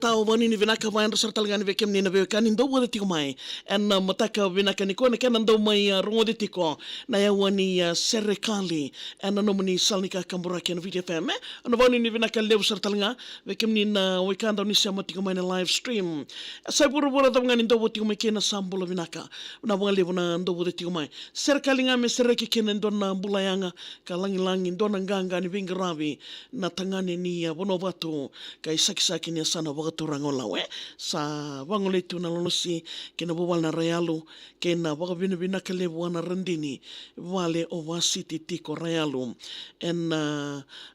Tao wani ni vinaka vain rasar talgani ve kem ni na ve kan indo wada tiko mai en mataka vinaka ni ko na ken ando mai rongo de tiko na ya wani Serekali en no mani salnika kambura ken VitiFM no wani ni vinaka lew sar talga ve kem ni na wikanda ni sama tiko mai na live stream sai buru da ngani ndo tiko mai ken sambulo vinaka na wali na ndo wada tiko mai Serekali nga me sereki ken ndo na bulayanga ka langi ndo na nganga ni Veiqaravi na Tagane ni bono watu kai saki ni sana turangola we sa wangole tu na Lolosi kena bowal na Rayalu kena waka bina kalebu wana randini wale o wasiti tiko Rayalu en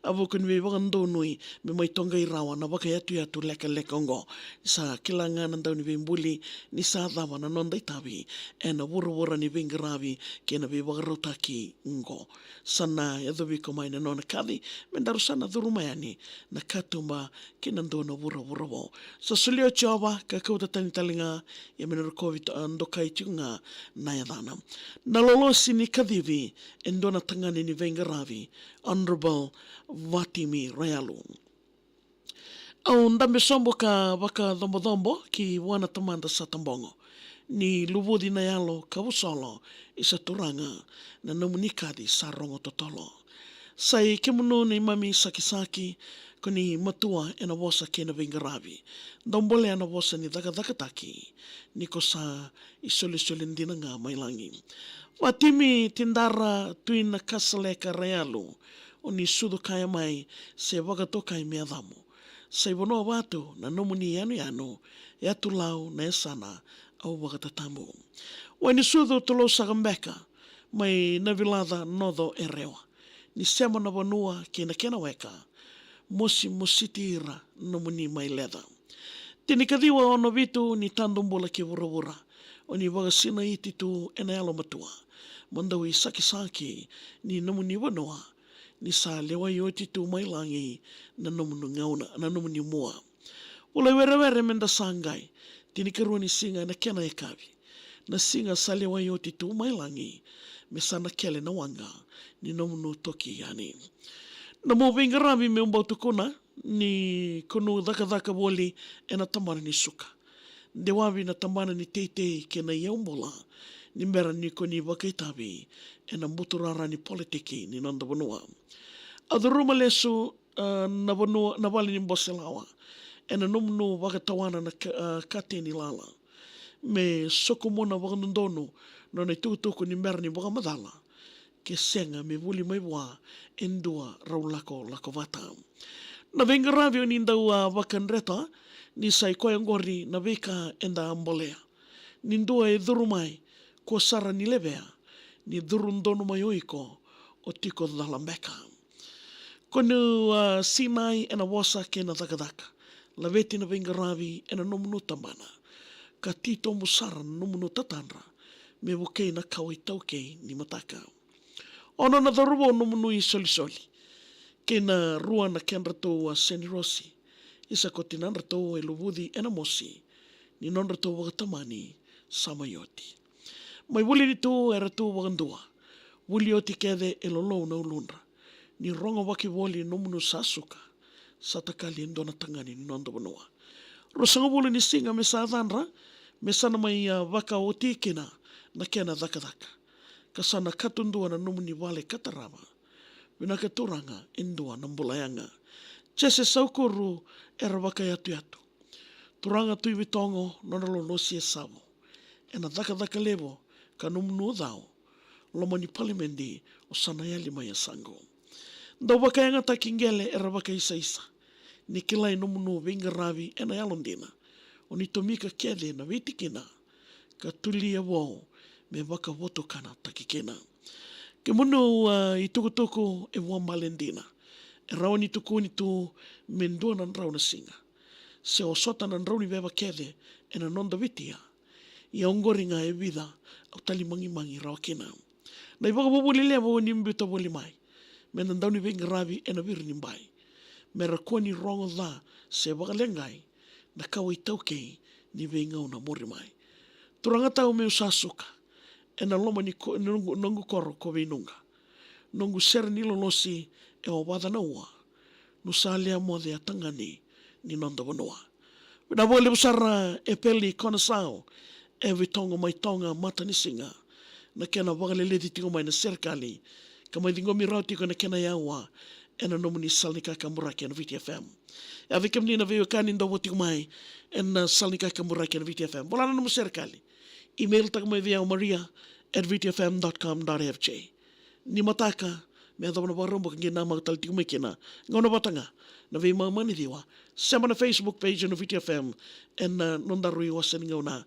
avukun we waka ndonui me mai Tonga irawa na waka yatu leka ngo sa kilanga na ndau ni mbuli ni sa dhawa na nonda itabi en wura ni Veiqaravi kena we waka rautaki ngo sana yadhu komai na nona kadi mendaru sana dhurumayani na katumba kena ndona wura wo sa sulio chawa ka kauta tani talinga ya menero COVID ndokai tunga na yadana. Na Lolosi ni kacivi endona Tagane ni Veiqaravi Honorable Vatimi Rayalu. Au ndambe sombo ka waka dhombo ki wana tamanda sa tambongo. Ni luvudi na yalo ka usolo isa turanga na namunikadi sa rongo totolo. Sai kemuno ni mami saki kuni matua ena wosa kena Veiqaravi. Dombole ena wosa ni taki ni kosa isole ndina nga mailangi. Vatimi tindara tuina kasaleka Rayalu o ni sudu kaya mai se wakatokai meadamu. Sai wono watu na nomuni yanu yatu lau na esana au wakatatamu. Wani sudu tolo sagambeka mai navilada nodo erewa. Ni sema na wanua kena weka mositira no muni mai leda. Tini kadiwa ono vitu ni tandombola ke wura o ni wagasina iti tu ena alo matua. Mandawi saki ni nomuni wanua ni sa lewa yoti tu mai langi na nomunu ngauna na nomuni mua. Ula were menda sangai tini karua ni singa na kena ekavi. Na singa sa lewa yoti tu mai langi me sana kele na wanga ni nomunu toki yani. Na mo Veiqaravi me umbau tukuna ni kunu dhaka woli e na tamana ni suka. Dewavi na tamana ni teitei ke na yaumbola ni mera ni koni wakaitavi e na muturara ni politiki ni nanda wanua. Aduruma lesu na wanua na wali ni mboselawa e na nomunu wakatawana na kate ni lala. Me soko mona wakanundonu no na tukutuku ni mera ni wakamadala. Ke senga me wuli mai wa endua raulako vata. Na Veiqaravi o nindau wakanreta ni sai koe ngori na veka enda ambolea. Nindua e dhuru mai ko sara ni levea ni dhuru ndono mai oiko o tiko dhalambeka. Konu sinai ena wasa ke na dhaka. La veti na Veiqaravi ena nomunu tambana. Ka tito musara nomunu tatanra me wukei na kawai taukei ni mataka. Ono na dharuwa no munui soli. Kena rua na ken ratou senirosi. Isa ko tinan ratou e luvudi ena mosi. Ni non ratou wakatamani samayoti. Mai wuli ni tu e ratou wakandua. Wuli oti kede e lolo na ulunra. Ni ronga waki woli no munu sasuka. Satakali endona Tagane ni nondo wanua. Rosanga wuli ni singa me sa dhanra. Me sana mai waka oti kena na kena dhaka. Kasana katundua na nomuni wale katarama. Winaka turanga indua na mbulayanga. Chese saukuru era waka yatu. Turanga tui Veitongo nona Lolosi e savo. Ena dhaka levo ka nomunu dhao. Lomani palimendi o sanayali maya sango. Ndau waka yanga takingele era waka isa. Ni kilai nomunu Veiqaravi ena yalondina. O ni tomika kede na vitikina. Ka tulia wau. Me waka woto kana takikena. Ke munu i tukutuku e wamalendina. E rau ni tuku ni tu mendua nan rau na singa. Se o sota nan rau ni vewa kede e na nonda vitia. Ia ongoringa e vida au tali mangi rau kena. Na i waka wabuli lewa ni mbiuta wali mai. Me nan dau ni Veiqaravi e na viri ni mbai. Me rakua ni rongo dha se waka lengai na kawai taukei ni veingau na mori mai. Turanga tau me usasuka. Ena loma ni nongu koro ko veinunga. Nongu sere ni Lolosi e o wada na ua. Nusa lea mo de Tagane ni nonda wanua. Na wale busara Epeli, Konasau-Veitongo mai Tonga matanisinga. Na kena wagalele tingo mai na Serekali. Kamai dingo mirau tiko na kena yawa. E na nomuni salnika kamuraki na VitiFM. A vi kem ni na veio kani ndo tiko mai. E na salnika kamuraki na VitiFM. Vola na nomu Serekali. Email taga mai via maria@vitifm.com.fj. Ni mataka me adabana barombo kange na magtal tiko mai kena. Ngona batanga. Na vei mamani diwa. Sema na Facebook page na VitiFM. E na nondarui wasan ngona